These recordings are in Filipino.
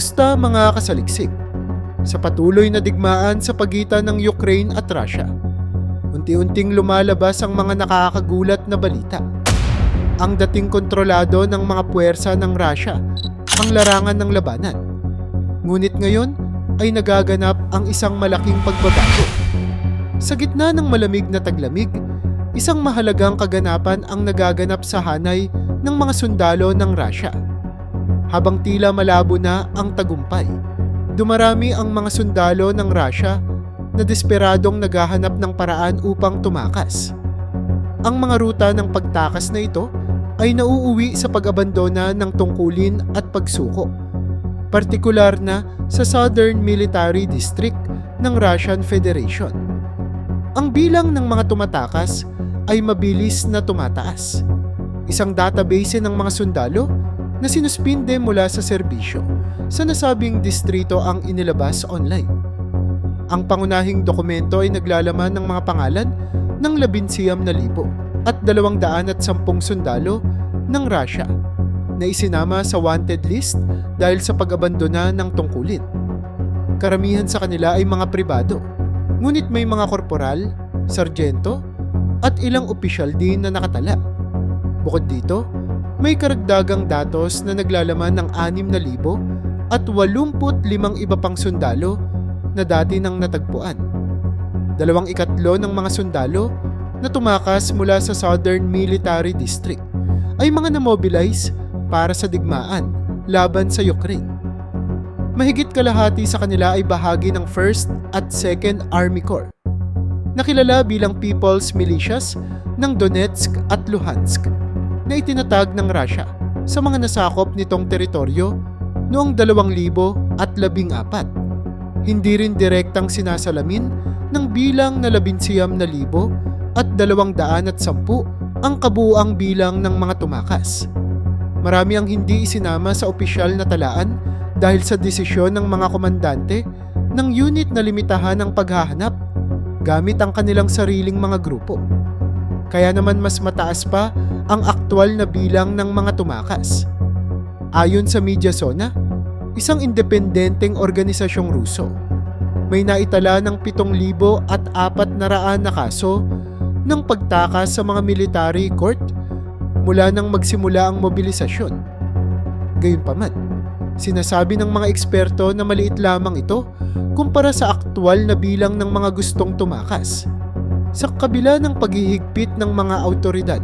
Kumusta mga kasaliksik? Sa patuloy na digmaan sa pagitan ng Ukraine at Russia, unti-unting lumalabas ang mga nakakagulat na balita. Ang dating kontrolado ng mga puwersa ng Russia ang larangan ng labanan. Ngunit ngayon ay nagaganap ang isang malaking pagbabago. Sa gitna ng malamig na taglamig, isang mahalagang kaganapan ang nagaganap sa hanay ng mga sundalo ng Russia. Habang tila malabo na ang tagumpay, dumarami ang mga sundalo ng Russia na desperadong naghahanap ng paraan upang tumakas. Ang mga ruta ng pagtakas na ito ay nauuwi sa pag-abandona ng tungkulin at pagsuko, partikular na sa Southern Military District ng Russian Federation. Ang bilang ng mga tumatakas ay mabilis na tumataas. Isang database ng mga sundalo na sinuspinde mula sa serbisyo sa nasabing distrito ang inilabas online. Ang pangunahing dokumento ay naglalaman ng mga pangalan ng 19,000 at 210 sundalo ng Russia na isinama sa wanted list dahil sa pag-abandona ng tungkulin. Karamihan sa kanila ay mga pribado, ngunit may mga korporal, sarjento at ilang opisyal din na nakatala. Bukod dito, may karagdagang datos na naglalaman ng 6,000 at 85 iba pang sundalo na dati nang natagpuan. 2/3 ng mga sundalo na tumakas mula sa Southern Military District ay mga namobilize para sa digmaan laban sa Ukraine. Mahigit kalahati sa kanila ay bahagi ng 1st at 2nd Army Corps, nakilala bilang People's Militias ng Donetsk at Luhansk, na itinatag ng Russia sa mga nasakop nitong teritoryo noong 2014. Hindi rin direktang sinasalamin ng bilang na 19,000 at 210 ang kabuuang bilang ng mga tumakas. Marami ang hindi isinama sa opisyal na talaan dahil sa desisyon ng mga komandante ng unit na limitahan ang paghahanap gamit ang kanilang sariling mga grupo. Kaya naman mas mataas pa ang aktwal na bilang ng mga tumakas. Ayon sa Mediazona, isang independenteng organisasyong Ruso, may naitala ng 7,400 na kaso ng pagtakas sa mga military court mula nang magsimula ang mobilisasyon. Gayunpaman, sinasabi ng mga eksperto na maliit lamang ito kumpara sa aktwal na bilang ng mga gustong tumakas. Sa kabila ng paghihigpit ng mga awtoridad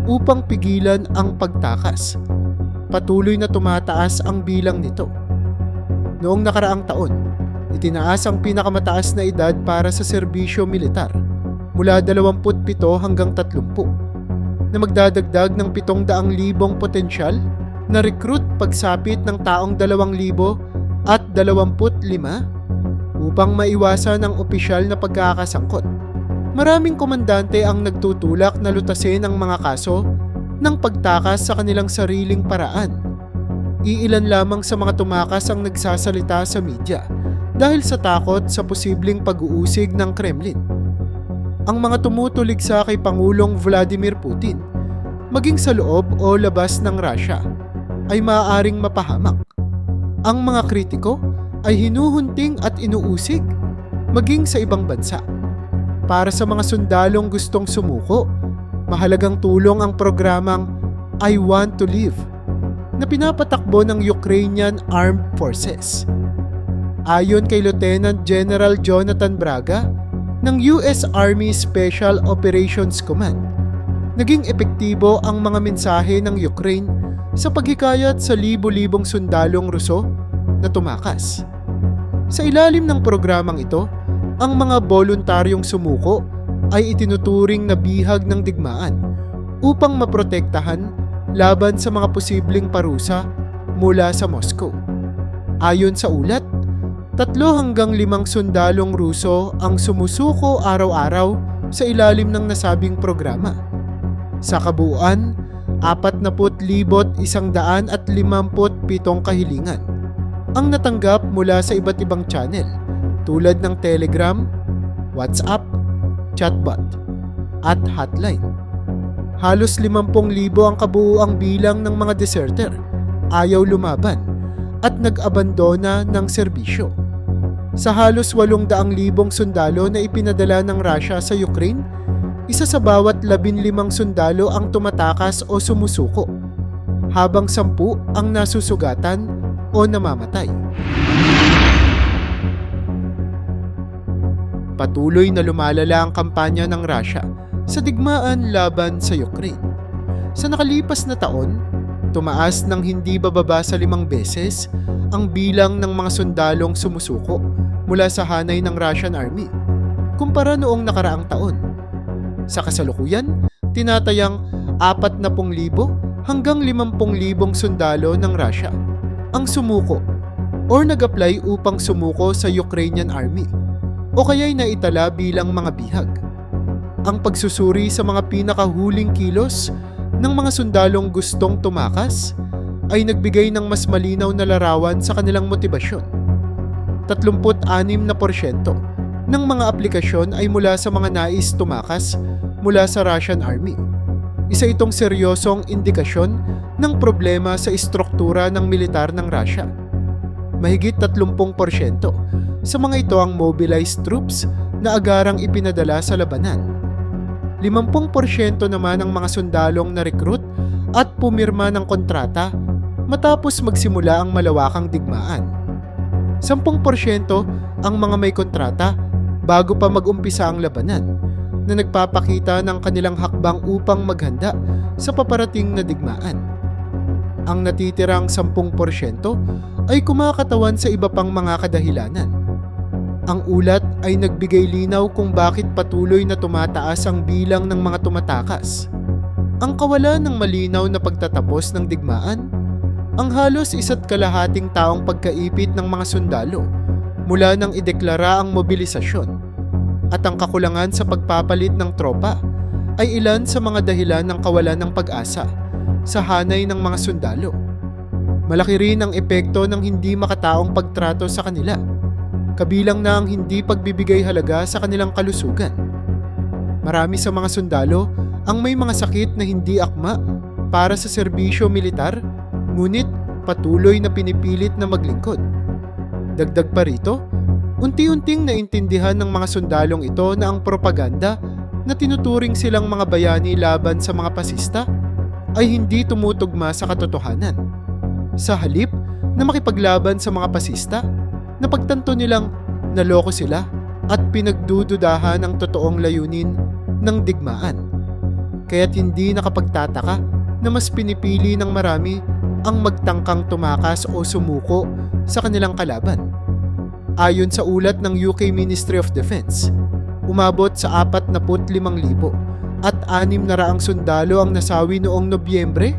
upang pigilan ang pagtakas, patuloy na tumataas ang bilang nito. Noong nakaraang taon, itinaas ang pinakamataas na edad para sa serbisyo militar mula 27 hanggang 30, na magdadagdag ng 700,000 potensyal na recruit pagsapit ng taong 2025 upang maiwasan ang opisyal na pagkakasangkot. Maraming komandante ang nagtutulak na lutasin ang mga kaso ng pagtakas sa kanilang sariling paraan. Iilan lamang sa mga tumakas ang nagsasalita sa media dahil sa takot sa posibleng pag-uusig ng Kremlin. Ang mga tumutuligsa kay Pangulong Vladimir Putin, maging sa loob o labas ng Russia, ay maaaring mapahamak. Ang mga kritiko ay hinuhunting at inuusig, maging sa ibang bansa. Para sa mga sundalong gustong sumuko, mahalagang tulong ang programang I Want to Live na pinapatakbo ng Ukrainian Armed Forces. Ayon kay Lieutenant General Jonathan Braga ng US Army Special Operations Command, naging epektibo ang mga mensahe ng Ukraine sa paghikayat sa libo-libong sundalong Ruso na tumakas. Sa ilalim ng programang ito, ang mga voluntaryong sumuko ay itinuturing na bihag ng digmaan upang maprotektahan laban sa mga posibleng parusa mula sa Moscow. Ayon sa ulat, 3 hanggang 5 sundalong Ruso ang sumusuko araw-araw sa ilalim ng nasabing programa. Sa kabuuan, 40,157 kahilingan ang natanggap mula sa iba't ibang channel tulad ng Telegram, WhatsApp, chatbot, at hotline. Halos 50,000 ang kabuuang bilang ng mga deserter, ayaw lumaban, at nag-abandona ng serbisyo. Sa halos 800,000 sundalo na ipinadala ng Russia sa Ukraine, isa sa bawat 15 sundalo ang tumatakas o sumusuko, habang 10 ang nasusugatan o namamatay. Patuloy na lumalala ang kampanya ng Russia sa digmaan laban sa Ukraine. Sa nakalipas na taon, tumaas ng hindi bababa sa 5 beses ang bilang ng mga sundalong sumusuko mula sa hanay ng Russian Army kumpara noong nakaraang taon. Sa kasalukuyan, tinatayang 40,000 hanggang 50,000 sundalo ng Russia ang sumuko or nag-apply upang sumuko sa Ukrainian Army o kaya'y naitala bilang mga bihag. Ang pagsusuri sa mga pinakahuling kilos ng mga sundalong gustong tumakas ay nagbigay ng mas malinaw na larawan sa kanilang motibasyon. 36% ng mga aplikasyon ay mula sa mga nais tumakas mula sa Russian Army. Isa itong seryosong indikasyon ng problema sa istruktura ng militar ng Russia. Mahigit 30% sa mga ito ang mobilized troops na agarang ipinadala sa labanan. 50% naman ang mga sundalong na-recruit at pumirma ng kontrata matapos magsimula ang malawakang digmaan. 10% ang mga may kontrata bago pa mag-umpisa ang labanan na nagpapakita ng kanilang hakbang upang maghanda sa paparating na digmaan. Ang natitirang 10% ay kumakatawan sa iba pang mga kadahilanan. Ang ulat ay nagbigay linaw kung bakit patuloy na tumataas ang bilang ng mga tumatakas. Ang kawalan ng malinaw na pagtatapos ng digmaan, ang halos 1.5 taong pagkaipit ng mga sundalo mula nang ideklara ang mobilisasyon, at ang kakulangan sa pagpapalit ng tropa ay ilan sa mga dahilan ng kawalan ng pag-asa sa hanay ng mga sundalo. Malaki rin ang epekto ng hindi makataong pagtrato sa kanila, kabilang na ang hindi pagbibigay halaga sa kanilang kalusugan. Marami sa mga sundalo ang may mga sakit na hindi akma para sa serbisyo militar, ngunit patuloy na pinipilit na maglingkod. Dagdag pa rito, unti-unting naintindihan ng mga sundalong ito na ang propaganda na tinuturing silang mga bayani laban sa mga pasista ay hindi tumutugma sa katotohanan. Sa halip na makipaglaban sa mga pasista, napagtanto nilang naloko sila at pinagdududahan ang totoong layunin ng digmaan. Kaya't hindi nakapagtataka na mas pinipili ng marami ang magtangkang tumakas o sumuko sa kanilang kalaban. Ayon sa ulat ng UK Ministry of Defense, umabot sa 45,000 at 600 sundalo ang nasawi noong Nobyembre,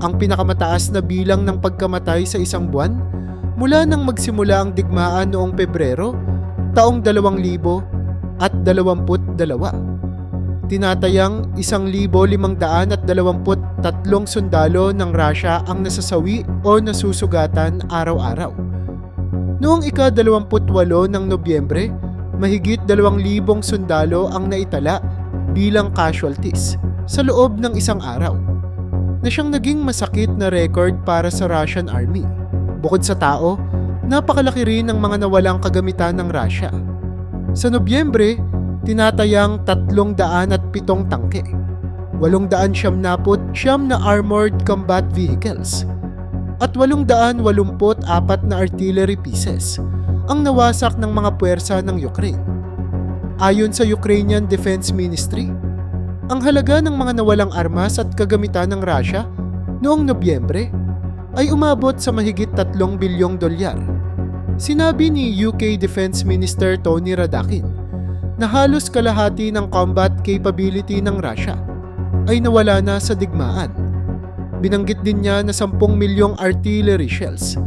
ang pinakamataas na bilang ng pagkamatay sa isang buwan mula nang magsimula ang digmaan noong Pebrero taong 2022. Tinatayang 1,523 sundalo ng Russia ang nasasawi o nasusugatan araw-araw. Noong ika-28 ng Nobyembre, mahigit 2,000 sundalo ang naitala bilang casualties sa loob ng isang araw, na siyang naging masakit na record para sa Russian Army. Bukod sa tao, napakalaki rin ang mga nawalang kagamitan ng Russia. Sa Nobyembre, tinatayang 307 tangke, 879 na armored combat vehicles, at 884 na artillery pieces ang nawasak ng mga puwersa ng Ukraine. Ayon sa Ukrainian Defense Ministry, ang halaga ng mga nawalang armas at kagamitan ng Russia noong Nobyembre ay umabot sa mahigit $3 bilyong. Sinabi ni UK Defense Minister Tony Radakin na halos kalahati ng combat capability ng Russia ay nawala na sa digmaan. Binanggit din niya na 10 milyong artillery shells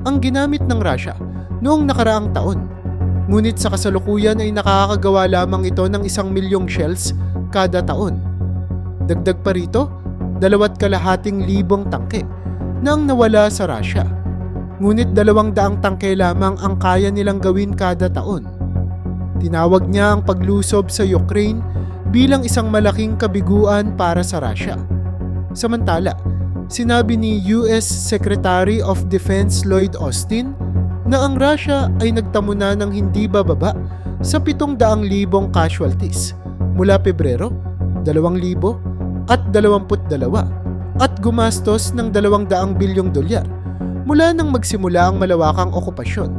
ang ginamit ng Russia noong nakaraang taon. Ngunit sa kasalukuyan ay nakakagawa lamang ito ng 1 milyong shells kada taon. Dagdag pa rito, 2,200,000 tangke na ang nawala sa Russia. Ngunit 200 tangke lamang ang kaya nilang gawin kada taon. Tinawag niya ang paglusob sa Ukraine bilang isang malaking kabiguan para sa Russia. Samantala, Sinabi ni US Secretary of Defense Lloyd Austin na ang Russia ay nagtamo na ng hindi bababa sa 700,000 casualties mula Pebrero 2022 at gumastos ng $200 bilyong mula nang magsimula ang malawakang okupasyon.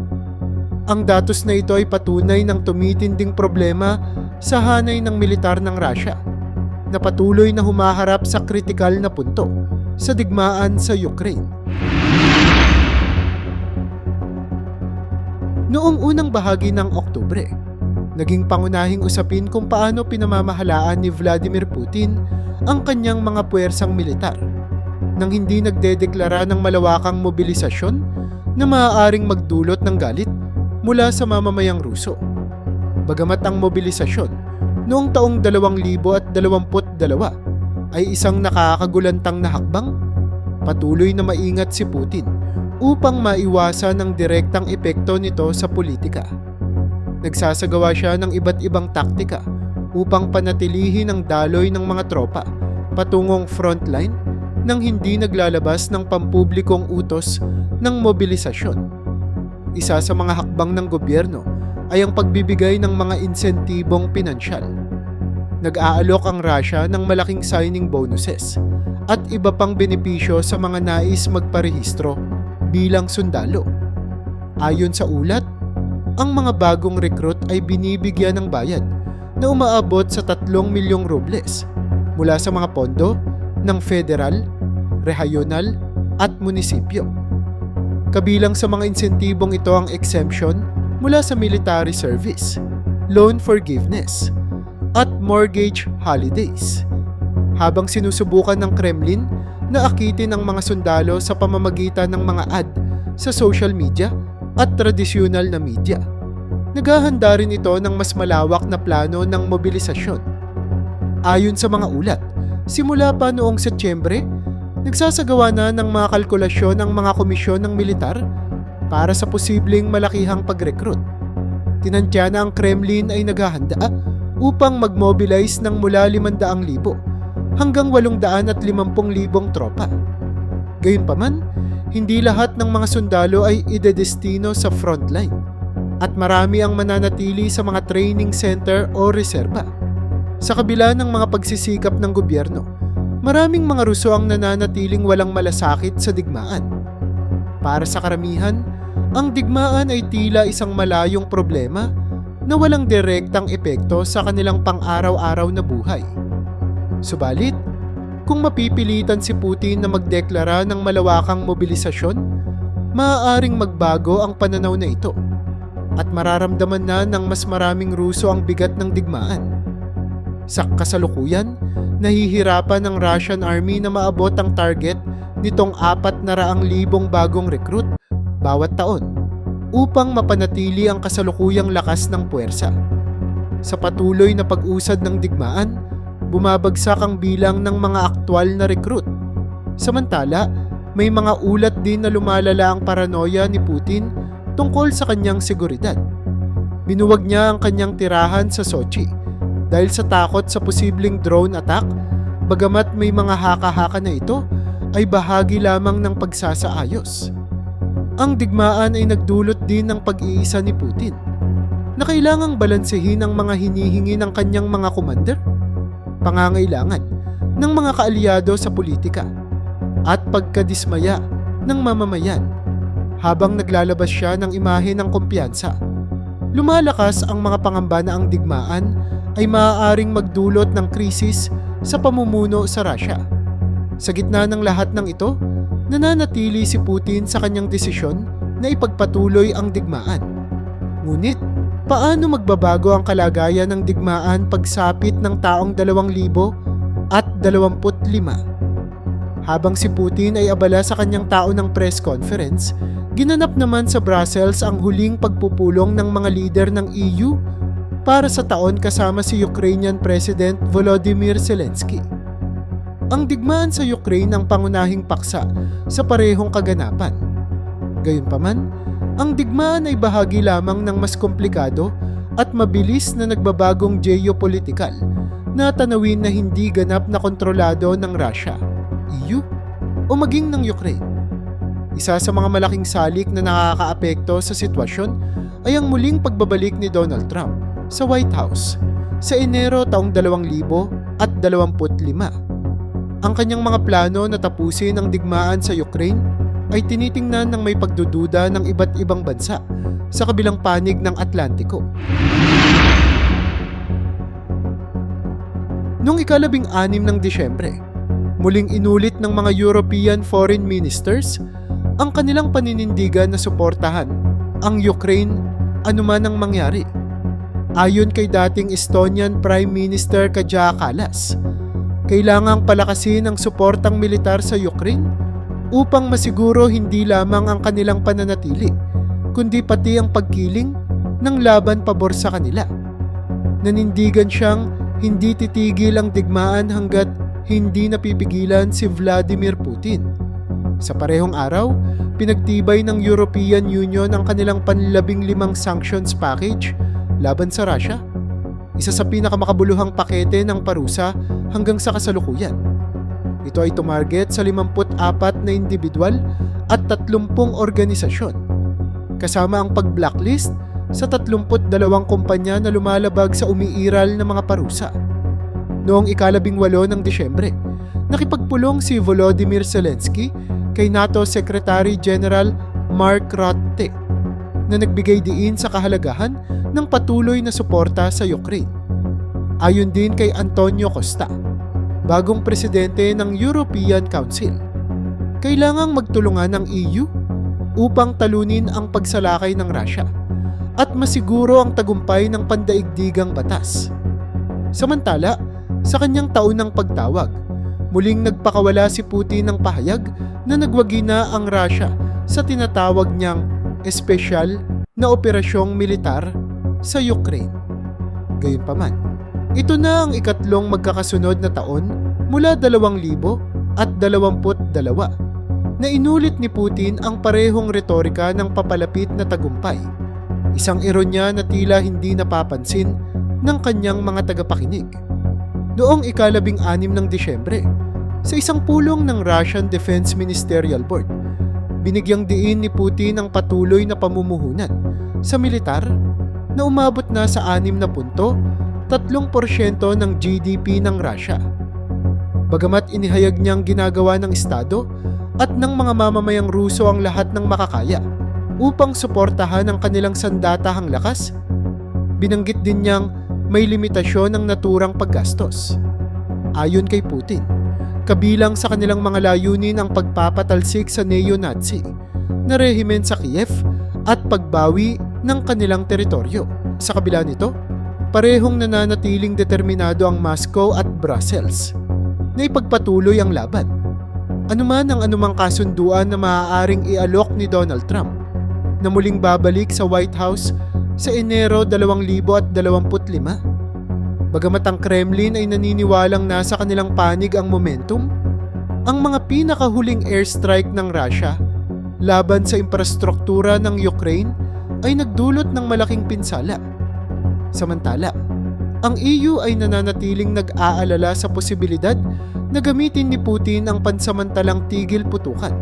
Ang datos na ito ay patunay ng tumitinding problema sa hanay ng militar ng Russia na patuloy na humaharap sa kritikal na punto sa digmaan sa Ukraine. Noong unang bahagi ng Oktubre, naging pangunahing usapin kung paano pinamamahalaan ni Vladimir Putin ang kanyang mga puwersang militar nang hindi nagdedeklara ng malawakang mobilisasyon na maaaring magdulot ng galit mula sa mamamayang Ruso. Bagamat ang mobilisasyon noong taong 2022 ay isang nakakagulantang na hakbang, patuloy na maingat si Putin upang maiwasan ang direktang epekto nito sa politika. Nagsasagawa siya ng iba't ibang taktika upang panatilihin ang daloy ng mga tropa patungong frontline nang hindi naglalabas ng pampublikong utos ng mobilisasyon. Isa sa mga hakbang ng gobyerno ay ang pagbibigay ng mga insentibong pinansyal. Nag-aalok ang Russia ng malaking signing bonuses at iba pang benepisyo sa mga nais magparehistro bilang sundalo. Ayon sa ulat, ang mga bagong recruit ay binibigyan ng bayad na umaabot sa 3 milyong rubles mula sa mga pondo ng federal, regional at munisipyo. Kabilang sa mga insentibong ito ang exemption mula sa military service, loan forgiveness, at mortgage holidays. Habang sinusubukan ng Kremlin na akitin ang mga sundalo sa pamamagitan ng mga ad sa social media at tradisyonal na media, naghahanda rin ito ng mas malawak na plano ng mobilisasyon. Ayon sa mga ulat, simula pa noong Setyembre, nagsasagawa na ng mga kalkulasyon ang mga komisyon ng militar para sa posibleng malakihang pag-recruit. Tinantya na ang Kremlin ay naghahanda upang mag-mobilize ng mula 500,000 hanggang 850,000 tropa. Gayunpaman, hindi lahat ng mga sundalo ay idedestino sa frontline at marami ang mananatili sa mga training center o reserba. Sa kabila ng mga pagsisikap ng gobyerno, maraming mga Ruso ang nananatiling walang malasakit sa digmaan. Para sa karamihan, ang digmaan ay tila isang malayong problema na walang direktang epekto sa kanilang pang-araw-araw na buhay. Subalit, kung mapipilitan si Putin na magdeklara ng malawakang mobilisasyon, maaaring magbago ang pananaw na ito at mararamdaman na ng mas maraming Ruso ang bigat ng digmaan. Sa kasalukuyan, nahihirapan ang Russian Army na maabot ang target nitong 400,000 bagong recruit bawat taon upang mapanatili ang kasalukuyang lakas ng puwersa. Sa patuloy na pag-usad ng digmaan, bumabagsak ang bilang ng mga aktwal na recruit. Samantala, may mga ulat din na lumalala ang paranoia ni Putin tungkol sa kanyang seguridad. Binuwag niya ang kanyang tirahan sa Sochi dahil sa takot sa posibleng drone attack, bagamat may mga haka-haka na ito ay bahagi lamang ng pagsasaayos. Ang digmaan ay nagdulot din ng pag-iisa ni Putin na kailangang balansehin ang mga hinihingi ng kanyang mga commander, pangangailangan ng mga kaalyado sa politika, at pagkadismaya ng mamamayan habang naglalabas siya ng imahe ng kumpiyansa. Lumalakas ang mga pangamba na ang digmaan ay maaaring magdulot ng krisis sa pamumuno sa Russia. Sa gitna ng lahat ng ito, nananatili si Putin sa kanyang desisyon na ipagpatuloy ang digmaan. Ngunit, paano magbabago ang kalagayan ng digmaan pagsapit ng taong 2025? Habang si Putin ay abala sa kanyang tao ng press conference, ginanap naman sa Brussels ang huling pagpupulong ng mga lider ng EU para sa taon kasama si Ukrainian President Volodymyr Zelensky. Ang digmaan sa Ukraine ang pangunahing paksa sa parehong kaganapan. Gayunpaman, ang digmaan ay bahagi lamang ng mas komplikado at mabilis na nagbabagong geopolitikal na tanawin na hindi ganap na kontrolado ng Russia, EU o maging ng Ukraine. Isa sa mga malaking salik na nakakaapekto sa sitwasyon ay ang muling pagbabalik ni Donald Trump sa White House sa Enero taong 2025. Ang kanyang mga plano na tapusin ang digmaan sa Ukraine ay tinitingnan ng may pagdududa ng iba't ibang bansa sa kabilang panig ng Atlantiko. Noong ika-16 ng Disyembre, muling inulit ng mga European Foreign Ministers ang kanilang paninindigan na suportahan ang Ukraine anuman ang mangyari. Ayon kay dating Estonian Prime Minister Kaja Kallas, kailangang palakasin ang suportang militar sa Ukraine upang masiguro hindi lamang ang kanilang pananatili, kundi pati ang pagkiling ng laban pabor sa kanila. Nanindigan siyang hindi titigil ang digmaan hanggat hindi napipigilan si Vladimir Putin. Sa parehong araw, pinagtibay ng European Union ang kanilang panlabing-limang sanctions package laban sa Russia. Isa sa pinakamakabuluhang pakete ng parusa hanggang sa kasalukuyan. Ito ay tumarget sa 54 na individual at 30 organisasyon, kasama ang pag-blacklist sa 32 kumpanya na lumalabag sa umiiral na mga parusa. Noong ika-18 ng Disyembre, nakipagpulong si Volodymyr Zelensky kay NATO Secretary General Mark Rutte na nagbigay diin sa kahalagahan ng patuloy na suporta sa Ukraine. Ayon din kay Antonio Costa, bagong presidente ng European Council, kailangang magtulungan ng EU upang talunin ang pagsalakay ng Russia at masiguro ang tagumpay ng pandaigdigang batas. Samantala, sa kanyang taunang pagtawag, muling nagpakawala si Putin ng pahayag na nagwagi na ang Russia sa tinatawag niyang espesyal na operasyong militar sa Ukraine. Gayunpaman, ito na ang ikatlong magkakasunod na taon mula 2022 na inulit ni Putin ang parehong retorika ng papalapit na tagumpay. Isang ironya na tila hindi napapansin ng kanyang mga tagapakinig. Noong ika-16 ng Disyembre, sa isang pulong ng Russian Defense Ministerial Board, binigyang diin ni Putin ang patuloy na pamumuhunan sa militar na umabot na sa 6.3% ng GDP ng Russia. Bagamat inihayag niyang ginagawa ng Estado at ng mga mamamayang Ruso ang lahat ng makakaya upang suportahan ang kanilang sandatahang lakas, binanggit din niyang may limitasyon ng naturang paggastos. Ayon kay Putin, kabilang sa kanilang mga layunin ang pagpapatalsik sa neo-Nazi na rehimen sa Kiev at pagbawi ng kanilang teritoryo. Sa kabila nito, parehong nananatiling determinado ang Moscow at Brussels na ipagpatuloy ang laban. Anuman ang anumang kasunduan na maaaring ialok ni Donald Trump na muling babalik sa White House sa Enero 2025. Bagamat ang Kremlin ay naniniwalang nasa kanilang panig ang momentum, ang mga pinakahuling airstrike ng Russia laban sa infrastruktura ng Ukraine ay nagdulot ng malaking pinsala. Samantala, ang EU ay nananatiling nag-aalala sa posibilidad na gamitin ni Putin ang pansamantalang tigil putukan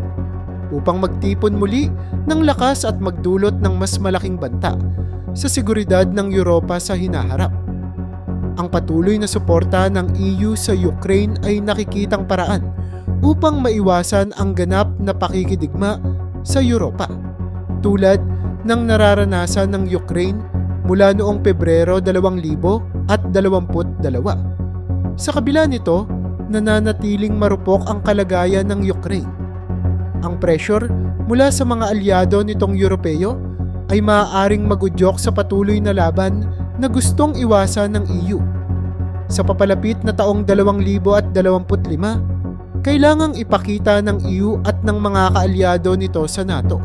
upang magtipon muli ng lakas at magdulot ng mas malaking banta sa seguridad ng Europa sa hinaharap. Ang patuloy na suporta ng EU sa Ukraine ay nakikitang paraan upang maiwasan ang ganap na pakikidigma sa Europa, tulad ng nararanasan ng Ukraine mula noong Pebrero 2022. Sa kabila nito, nananatiling marupok ang kalagayan ng Ukraine. Ang pressure mula sa mga alyado nitong Europeo ay maaaring magudyok sa patuloy na laban na gustong iwasan ng EU. Sa papalapit na taong 2025, kailangang ipakita ng EU at ng mga kaalyado nito sa NATO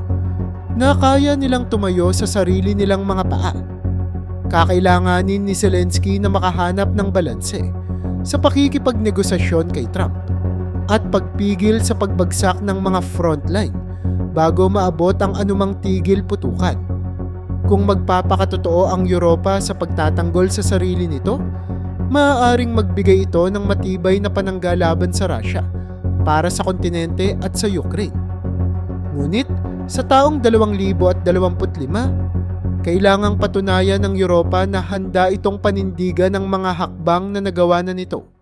na kaya nilang tumayo sa sarili nilang mga paa. Kakailanganin ni Zelensky na makahanap ng balanse sa pakikipagnegosasyon kay Trump at pagpigil sa pagbagsak ng mga frontline bago maabot ang anumang tigil putukan. Kung magpapakatotoo ang Europa sa pagtatanggol sa sarili nito, maaaring magbigay ito ng matibay na panangga laban sa Russia para sa kontinente at sa Ukraine. Ngunit sa taong 2025, kailangang patunayan ng Europa na handa itong panindigan ng mga hakbang na nagawa na nito